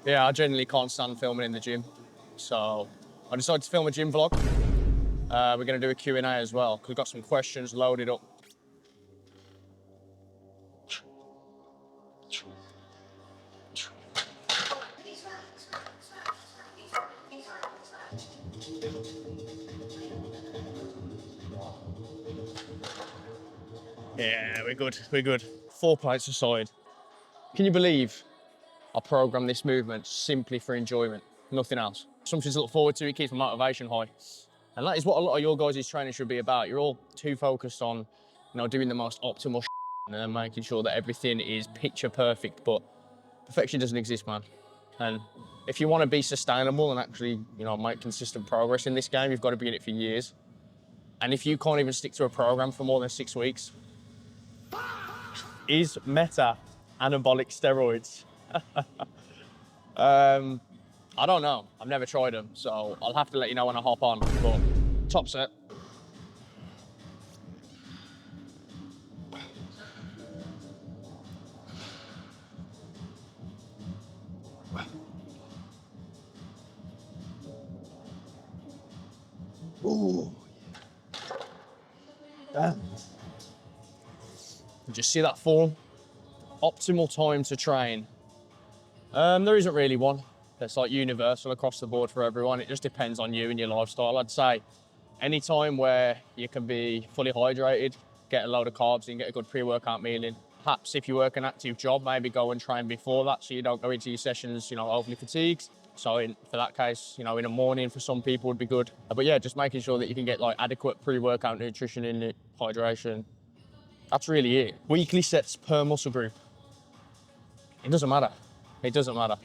Yeah, I generally can't stand filming in the gym. So I decided to film a gym vlog. We're going to do a Q&A as well, because we've got some questions loaded up. Yeah, we're good, we're good. 4 plates aside. Can you believe I programmed this movement simply for enjoyment, nothing else? Something to look forward to, it keeps my motivation high. And that is what a lot of your guys' training should be about. You're all too focused on, you know, doing the most optimal and then making sure that everything is picture perfect, but perfection doesn't exist, man. And if you want to be sustainable and actually, you know, make consistent progress in this game, you've got to be in it for years. And if you can't even stick to a program for more than 6 weeks, is meta anabolic steroids? I don't know. I've never tried them, so I'll have to let you know when I hop on. But top set. Ooh. Damn. Just see that form? Optimal time to train. There isn't really one that's like universal across the board for everyone. It just depends on you and your lifestyle. I'd say any time where you can be fully hydrated, get a load of carbs in, get a good pre-workout meal in. Perhaps if you work an active job, maybe go and train before that so you don't go into your sessions, you know, overly fatigued. So for that case, you know, in the morning for some people would be good. But yeah, just making sure that you can get like adequate pre-workout nutrition in it, hydration. That's really it. Weekly sets per muscle group. It doesn't matter. It doesn't matter.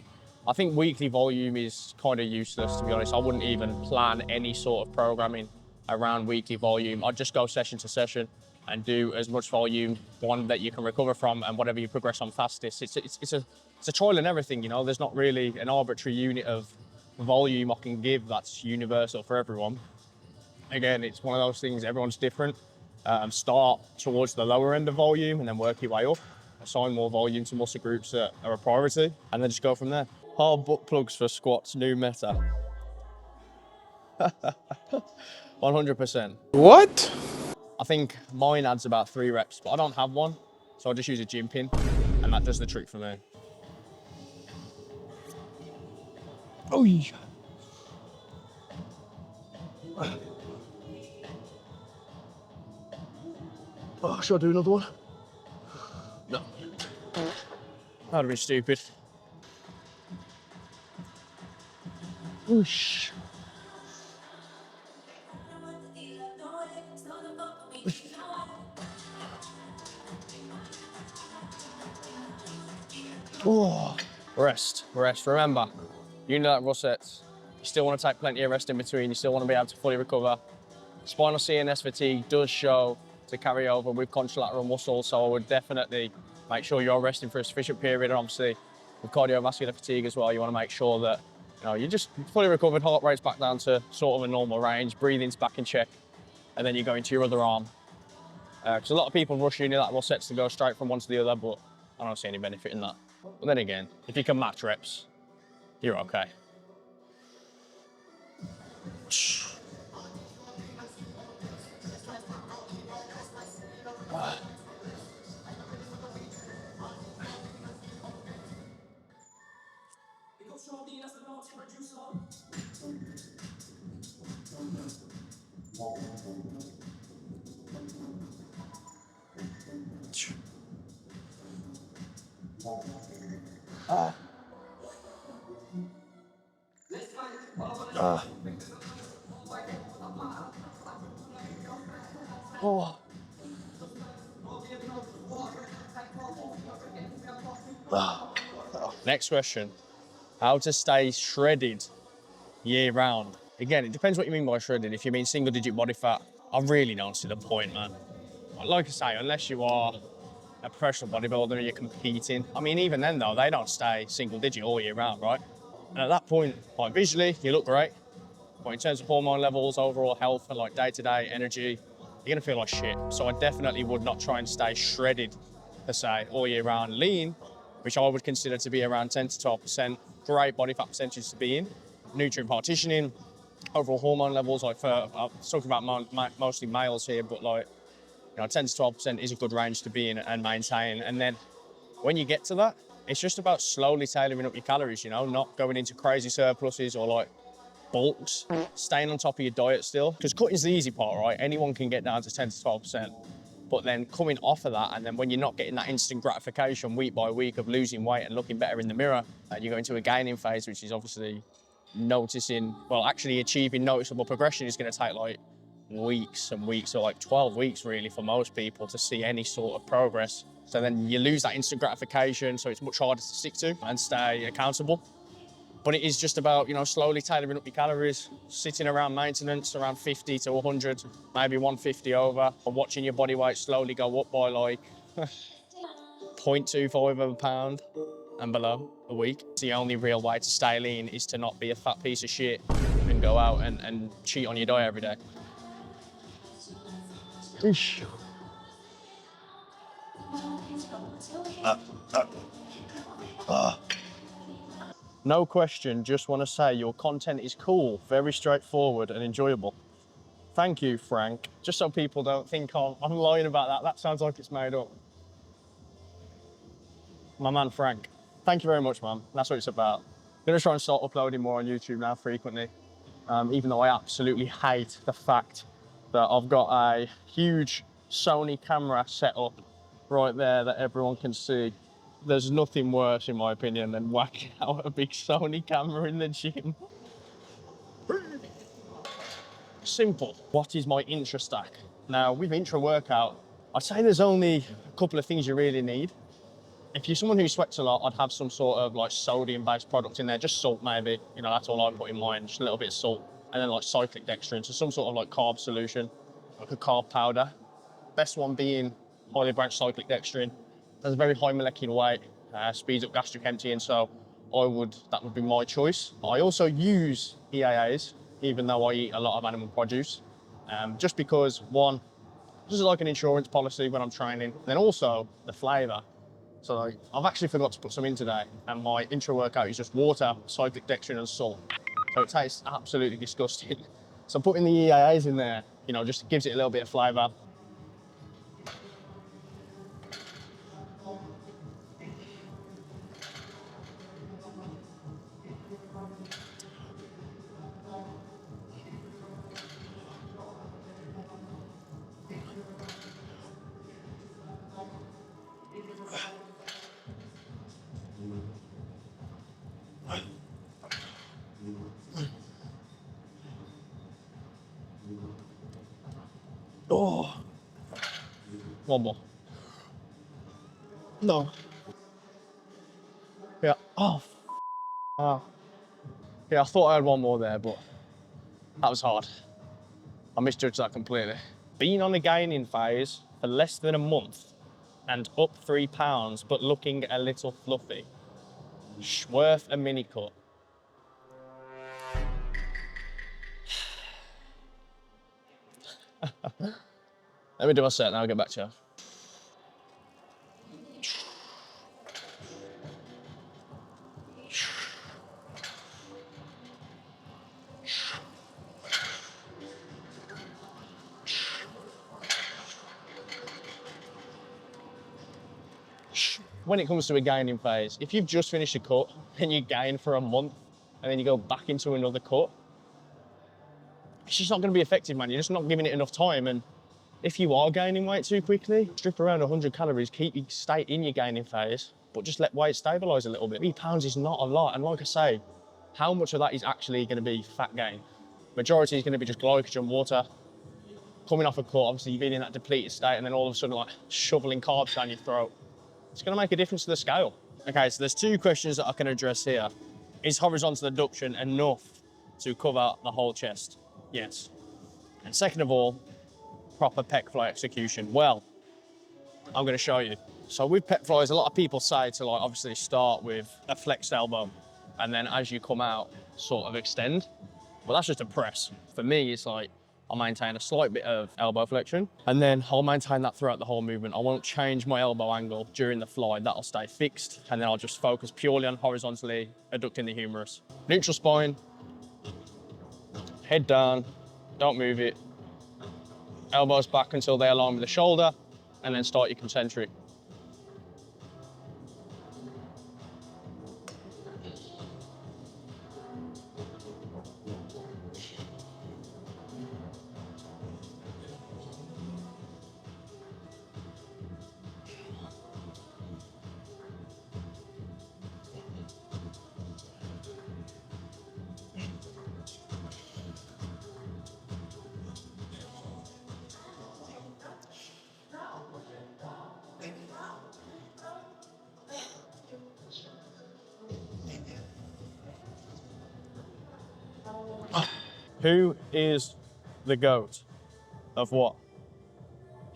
I think weekly volume is kind of useless, to be honest. I wouldn't even plan any sort of programming around weekly volume. I'd just go session to session and do as much volume, one that you can recover from, and whatever you progress on fastest. It's a trial and everything, you know. There's not really an arbitrary unit of volume I can give that's universal for everyone. Again, it's one of those things, everyone's different. Start towards the lower end of volume and then work your way up. Assign more volume to muscle groups that are a priority, and then just go from there. Hard butt plugs for squats, new meta. 100%. What? I think mine adds about 3 reps, but I don't have one, so I just use a Gympin, and that does the trick for me. Oh yeah. Oh, should I do another one? No. That would have been stupid. Whoosh. Oh. Rest. Remember, unilateral sets. You still want to take plenty of rest in between. You still want to be able to fully recover. Spinal CNS fatigue does show to carry over with contralateral muscle, so I would definitely make sure you're resting for a sufficient period. And obviously, with cardiovascular fatigue as well, you want to make sure that you're just fully recovered, heart rate's back down to sort of a normal range, breathing's back in check, and then you go into your other arm. Because a lot of people rush unilateral sets to go straight from one to the other, but I don't see any benefit in that. But then again, if you can match reps, you're okay. Oh. Next question. How to stay shredded year round? Again, it depends what you mean by shredded. If you mean single digit body fat, I really don't see the point, man. Like I say, unless you are a professional bodybuilder and you're competing. I mean, even then though, they don't stay single digit all year round, right? And at that point, like visually, you look great. But in terms of hormone levels, overall health, and like day-to-day energy, you're gonna feel like shit. So I definitely would not try and stay shredded, per se, all year round. Lean, which I would consider to be around 10 to 12%, great body fat percentage to be in. Nutrient partitioning, overall hormone levels, like I'm talking about mostly males here, but like, you know, 10 to 12% is a good range to be in and maintain. And then when you get to that, it's just about slowly tailoring up your calories, you know, not going into crazy surpluses or like bulks, staying on top of your diet still. Because cutting's the easy part, right? Anyone can get down to 10 to 12%. But then coming off of that, and then when you're not getting that instant gratification week by week of losing weight and looking better in the mirror, and you go into a gaining phase, which is obviously noticing, well, actually achieving noticeable progression is going to take like weeks and weeks, or like 12 weeks really for most people to see any sort of progress. So then you lose that instant gratification, so it's much harder to stick to and stay accountable. But it is just about, you know, slowly tailoring up your calories, sitting around maintenance, around 50 to 100, maybe 150 over, and watching your body weight slowly go up by like 0.25 of a pound and below a week. The only real way to stay lean is to not be a fat piece of shit and go out and cheat on your diet every day. Ish. No question, just want to say your content is cool, very straightforward and enjoyable. Thank you, Frank. Just so people don't think I'm lying about that. That sounds like it's made up. My man, Frank. Thank you very much, man. That's what it's about. I'm gonna try and start uploading more on YouTube now frequently, even though I absolutely hate the fact that I've got a huge Sony camera set up right there that everyone can see. There's nothing worse, in my opinion, than whacking out a big Sony camera in the gym. Simple. What is my intra stack? Now, with intra workout, I'd say there's only a couple of things you really need. If you're someone who sweats a lot, I'd have some sort of like sodium-based product in there, just salt maybe. You know, that's all I put in mine, just a little bit of salt. And then like cyclic dextrin, so some sort of like carb solution, like a carb powder. Best one being highly branched cyclic dextrin. Has a very high molecular weight, speeds up gastric emptying, so that would be my choice. I also use EAAs, even though I eat a lot of animal produce, just because one, this is like an insurance policy when I'm training, then also the flavour. So like, I've actually forgot to put some in today, and my intra workout is just water, cyclic dextrin and salt. So it tastes absolutely disgusting. So putting the EAAs in there, you know, just gives it a little bit of flavour. Oh, one more. No. Yeah. Oh. Wow. Yeah, I thought I had one more there, but that was hard. I misjudged that completely. Being on a gaining phase for less than a month and up 3 pounds, but looking a little fluffy. Worth a mini cut. Let me do my set now, I'll get back to you. When it comes to a gaining phase, if you've just finished a cut and you gain for a month and then you go back into another cut, it's just not going to be effective, man. You're just not giving it enough time. And if you are gaining weight too quickly, strip around 100 calories, stay in your gaining phase, but just let weight stabilize a little bit. 3 pounds is not a lot. And like I say, how much of that is actually going to be fat gain? Majority is going to be just glycogen, water. Coming off a cut, obviously you've been in that depleted state, and then all of a sudden like shoveling carbs down your throat. It's going to make a difference to the scale. Okay, so there's 2 questions that I can address here. Is horizontal adduction enough to cover the whole chest? Yes. And second of all, proper pec fly execution. Well, I'm going to show you. So with pec flies, a lot of people say to like obviously start with a flexed elbow, and then as you come out, sort of extend. Well, that's just a press. For me, it's like I'll maintain a slight bit of elbow flexion, and then I'll maintain that throughout the whole movement. I won't change my elbow angle during the fly. That'll stay fixed, and then I'll just focus purely on horizontally adducting the humerus. Neutral spine, head down, don't move it. Elbows back until they align with the shoulder, and then start your concentric. Who is the GOAT of what?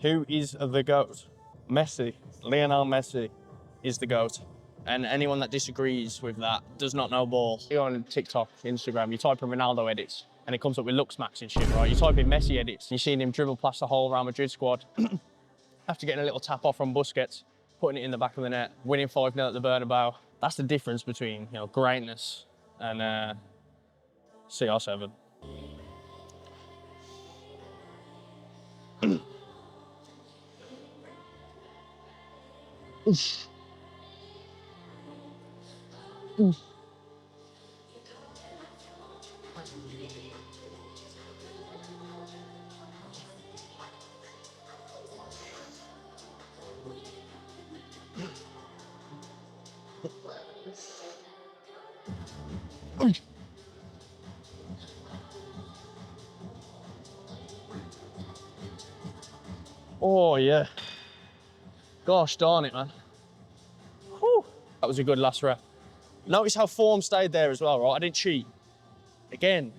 Who is the GOAT? Messi, Lionel Messi is the GOAT. And anyone that disagrees with that does not know ball. You go on TikTok, Instagram, you type in Ronaldo edits, and it comes up with looks max and shit, right? You type in Messi edits, and you're seeing him dribble past the whole Real Madrid squad, after getting a little tap off from Busquets, putting it in the back of the net, winning 5-0 at the Bernabeu. That's the difference between, you know, greatness and CR7. Oof. Oof. Oh yeah. Gosh darn it, man. Whew. That was a good last rep. Notice how form stayed there as well, right? I didn't cheat. Again,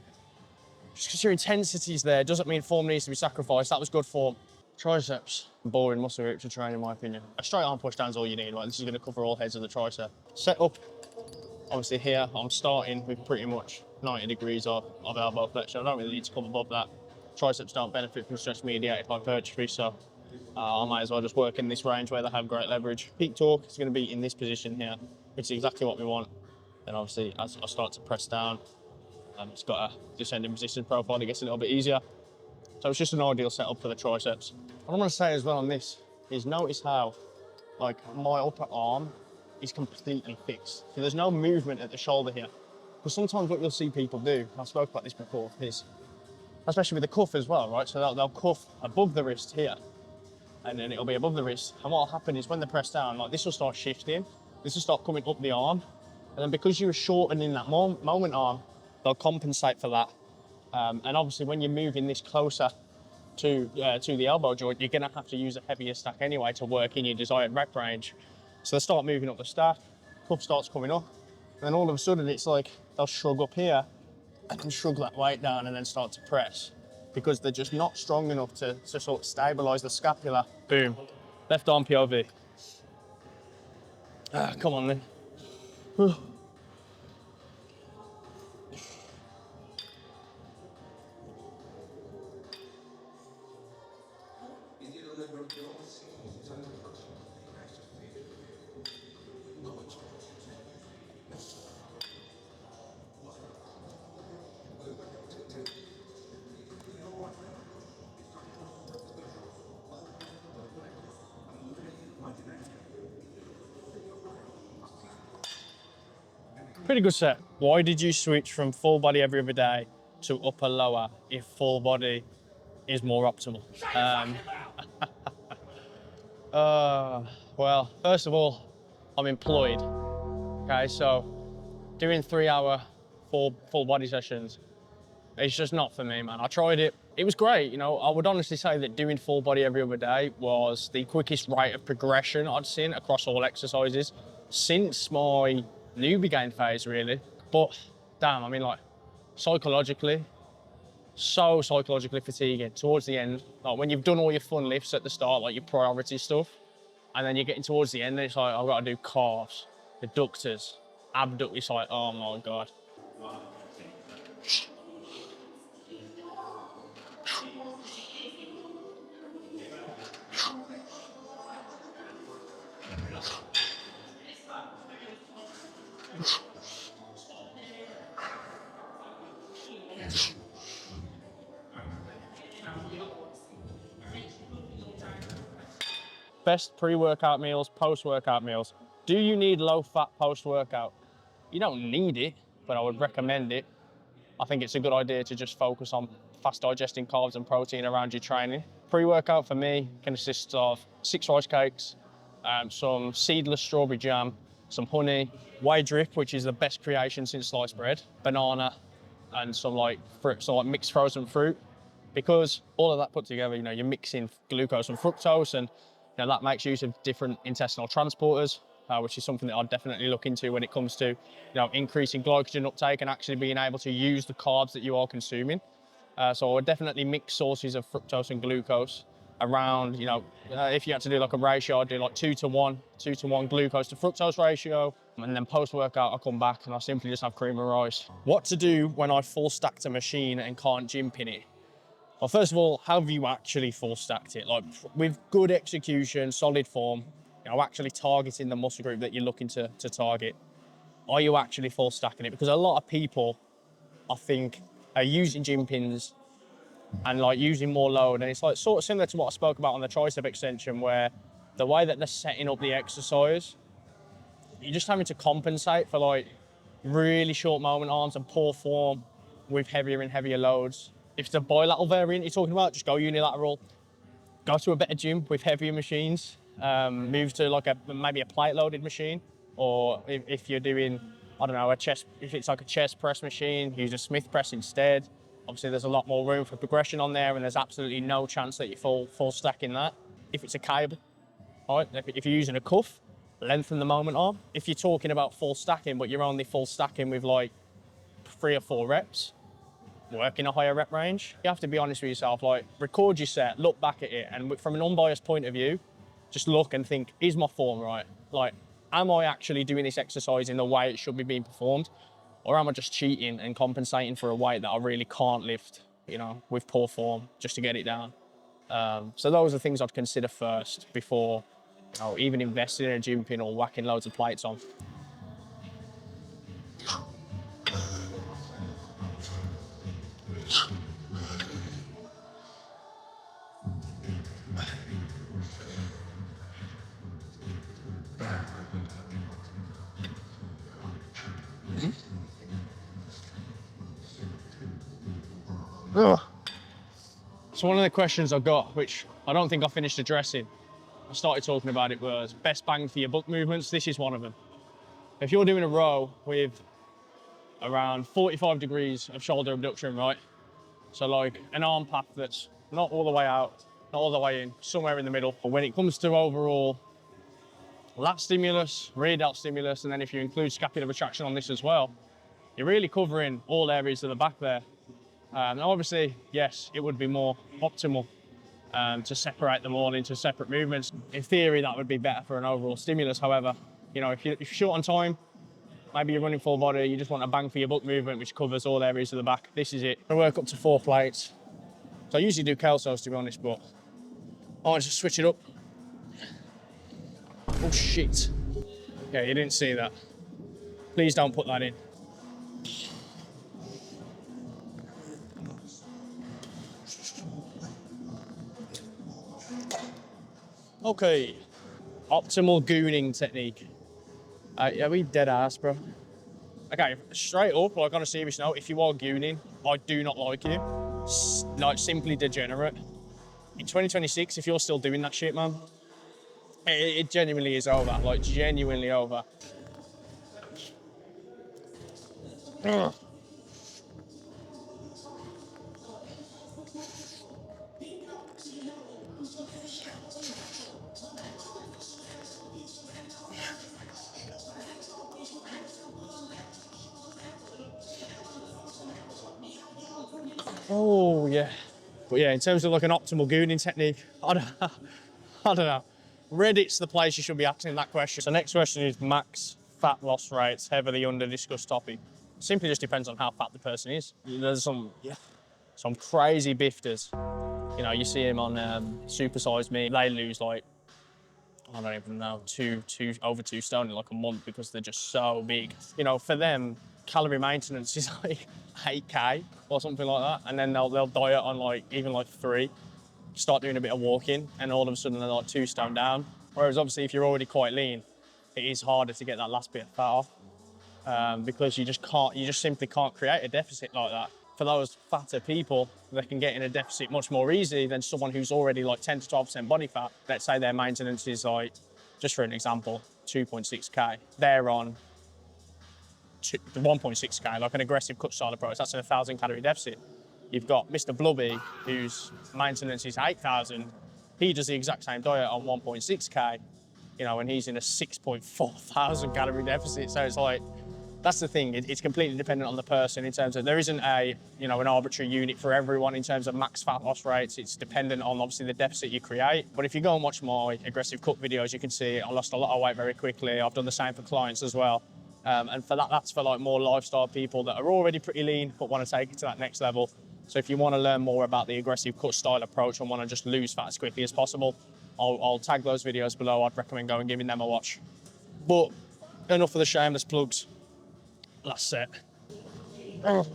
just because your intensity's there doesn't mean form needs to be sacrificed. That was good form. Triceps, boring muscle group to train in my opinion. A straight arm push down is all you need, right? This is gonna cover all heads of the tricep. Set up, obviously here, I'm starting with pretty much 90 degrees of elbow flexion. I don't really need to come above that. Triceps don't benefit from stress mediated hypertrophy, so I might as well just work in this range where they have great leverage. Peak torque is going to be in this position here, which is exactly what we want. Then obviously as I start to press down, it's got a descending resistance profile, it gets a little bit easier. So it's just an ideal setup for the triceps. What I want to say as well on this is notice how like my upper arm is completely fixed. So there's no movement at the shoulder here. Because sometimes what you'll see people do, I've spoken about this before, is especially with the cuff as well, right? So they'll cuff above the wrist here, and then it'll be above the wrist. And what will happen is when they press down, like this will start shifting, this will start coming up the arm. And then because you were shortening that moment arm, they'll compensate for that. And obviously when you're moving this closer to the elbow joint, you're gonna have to use a heavier stack anyway to work in your desired rep range. So they start moving up the stack, cuff starts coming up, and then all of a sudden it's like they'll shrug up here and then shrug that weight down and then start to press because they're just not strong enough to sort of stabilize the scapula. Boom. Left arm POV. Come on then. Pretty good set. Why did you switch from full body every other day to upper lower if full body is more optimal? Well, first of all, I'm employed. Okay, so doing 3-hour full body sessions, it's just not for me, man. I tried it. It was great, you know. I would honestly say that doing full body every other day was the quickest rate of progression I'd seen across all exercises since my newbie gain phase, really. But damn, I mean, like, psychologically, so psychologically fatiguing towards the end. Like when you've done all your fun lifts at the start, like your priority stuff, and then you're getting towards the end and it's like, I've got to do calves, adductors, abductors. It's like, oh my God. Best pre-workout meals, post-workout meals. Do you need low-fat post-workout? You don't need it, but I would recommend it. I think it's a good idea to just focus on fast digesting carbs and protein around your training. Pre-workout for me consists of 6 rice cakes, some seedless strawberry jam, some honey, whey drip, which is the best creation since sliced bread, banana, and some like fruit, so like mixed frozen fruit. Because all of that put together, you're mixing glucose and fructose, and that makes use of different intestinal transporters, which is something that I'd definitely look into when it comes to increasing glycogen uptake and actually being able to use the carbs that you are consuming. So I would definitely mix sources of fructose and glucose around, if you had to do like a ratio, I'd do like 2 to 1 glucose to fructose ratio. And then post-workout, I'll come back and I'll simply just have cream and rice. What to do when I full stacked a machine and can't Gympin it? Well, first of all, have you actually full stacked it? Like with good execution, solid form, actually targeting the muscle group that you're looking to target. Are you actually full stacking it? Because a lot of people, I think, are using Gympins and like using more load. And it's like sort of similar to what I spoke about on the tricep extension, where the way that they're setting up the exercise, you're just having to compensate for like really short moment arms and poor form with heavier and heavier loads. If it's a bilateral variant you're talking about, just go unilateral. Go to a better gym with heavier machines. Move to like maybe a plate loaded machine, or if you're doing, I don't know, if it's like a chest press machine, use a Smith press instead. Obviously there's a lot more room for progression on there, and there's absolutely no chance that you full stacking that. If it's a cable, right? If you're using a cuff, lengthen the moment arm. If you're talking about full stacking, but you're only full stacking with like 3 or 4 reps, work in a higher rep range. You have to be honest with yourself, like record your set, look back at it, and from an unbiased point of view, just look and think, is my form right? Like, am I actually doing this exercise in the way it should be being performed? Or am I just cheating and compensating for a weight that I really can't lift, with poor form just to get it down? So those are things I'd consider first before even investing in a Gympin or whacking loads of plates on. So one of the questions I got, which I don't think I finished addressing, I started talking about it, was best bang for your buck movements. This is one of them. If you're doing a row with around 45 degrees of shoulder abduction, right? So like an arm path that's not all the way out, not all the way in, somewhere in the middle. But when it comes to overall lat stimulus, rear delt stimulus, and then if you include scapular retraction on this as well, you're really covering all areas of the back there. Now obviously, yes, it would be more optimal to separate them all into separate movements. In theory, that would be better for an overall stimulus. However, if you're short on time, maybe you're running full body, you just want a bang for your buck movement, which covers all areas of the back. This is it. I work up to 4 plates. So I usually do kelsos, to be honest, but I'll just switch it up. Oh shit. Yeah, you didn't see that. Please don't put that in. Okay, optimal gooning technique. Yeah, we dead ass, bro. Okay, straight up, like on a serious note, if you are gooning, I do not like you. Like, simply degenerate. In 2026, if you're still doing that shit, man, it genuinely is over. Like, genuinely over. Ugh. Oh, yeah. But yeah, in terms of like an optimal gooning technique, I don't know. Reddit's the place you should be asking that question. So next question is max fat loss rates, heavily under discussed topic. Simply just depends on how fat the person is. There's some Some crazy bifters. You know, you see him on Supersize Me. They lose like, I don't even know, over 2 stone in like a month because they're just so big. You know, for them, calorie maintenance is like 8K or something like that. And then they'll diet on like, even like 3, start doing a bit of walking, and all of a sudden they're like 2 stone down. Whereas obviously if you're already quite lean, it is harder to get that last bit of fat off because you just simply can't create a deficit like that. For those fatter people, they can get in a deficit much more easily than someone who's already like 10 to 12% body fat. Let's say their maintenance is like, just for an example, 2.6K. They're on 1.6K, like an aggressive cut style approach. That's a 1,000 calorie deficit. You've got Mr. Blubby, whose maintenance is 8,000. He does the exact same diet on 1.6K, you know, and he's in a 6.4 thousand calorie deficit. So it's like, that's the thing. It's completely dependent on the person in terms of, there isn't a, you know, an arbitrary unit for everyone in terms of max fat loss rates. It's dependent on obviously the deficit you create. But if you go and watch my aggressive cut videos, you can see I lost a lot of weight very quickly. I've done the same for clients as well. And for that, that's for like more lifestyle people that are already pretty lean but want to take it to that next level. So if you want to learn more about the aggressive cut style approach and want to just lose fat as quickly as possible, I'll tag those videos below. I'd recommend going and giving them a watch. But enough of the shameless plugs. Last set. Oh.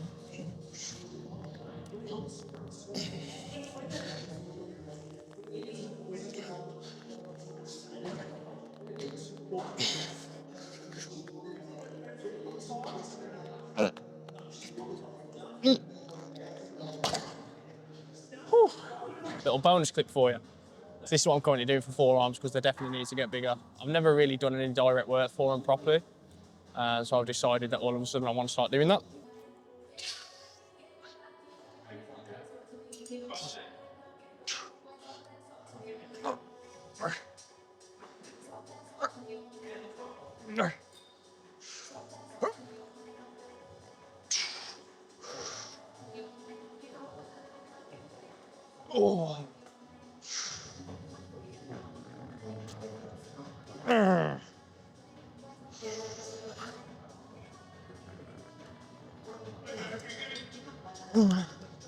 Little bonus clip for you. So this is what I'm currently doing for forearms because they definitely need to get bigger. I've never really done any direct work for them properly. So I've decided that all of a sudden I want to start doing that. Oh.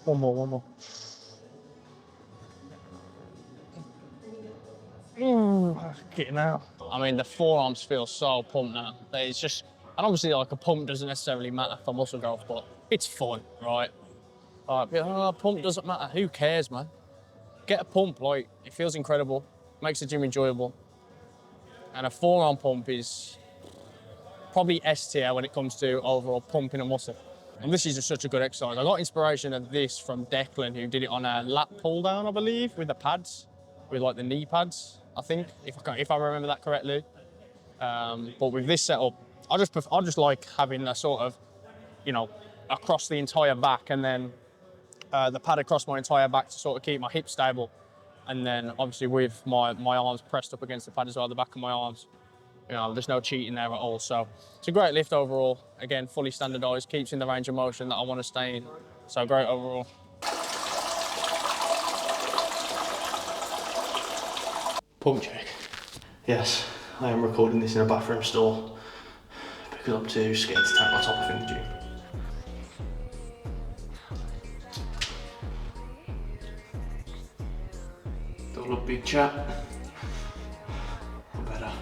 One more. Getting out. I mean, the forearms feel so pumped now. It's just, and obviously like a pump doesn't necessarily matter for muscle growth, but it's fun, right? A pump doesn't matter. Who cares, man? Get a pump, like, it feels incredible, makes the gym enjoyable. And a forearm pump is probably S tier when it comes to overall pumping a muscle. And this is just such a good exercise. I got inspiration of this from Declan, who did it on a lat-pulldown, I believe, with the pads, with like the knee pads, I think, if I remember that correctly. But with this setup, I just like having a sort of, you know, across the entire back, and then the pad across my entire back to sort of keep my hips stable. And then obviously with my arms pressed up against the pad as well, the back of my arms. You know, there's no cheating there at all. So it's a great lift overall. Again, fully standardized, keeps in the range of motion that I want to stay in. So great overall. Pump check. Yes, I am recording this in a bathroom stall because I'm too scared to take my top off in the gym. Double up, big chat. Better.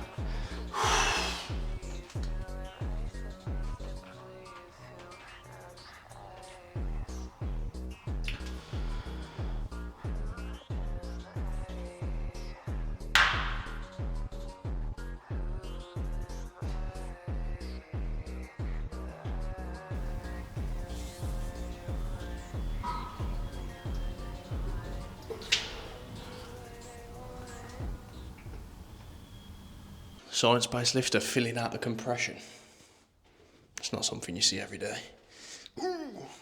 Science-based lifter filling out the compression. It's not something you see every day.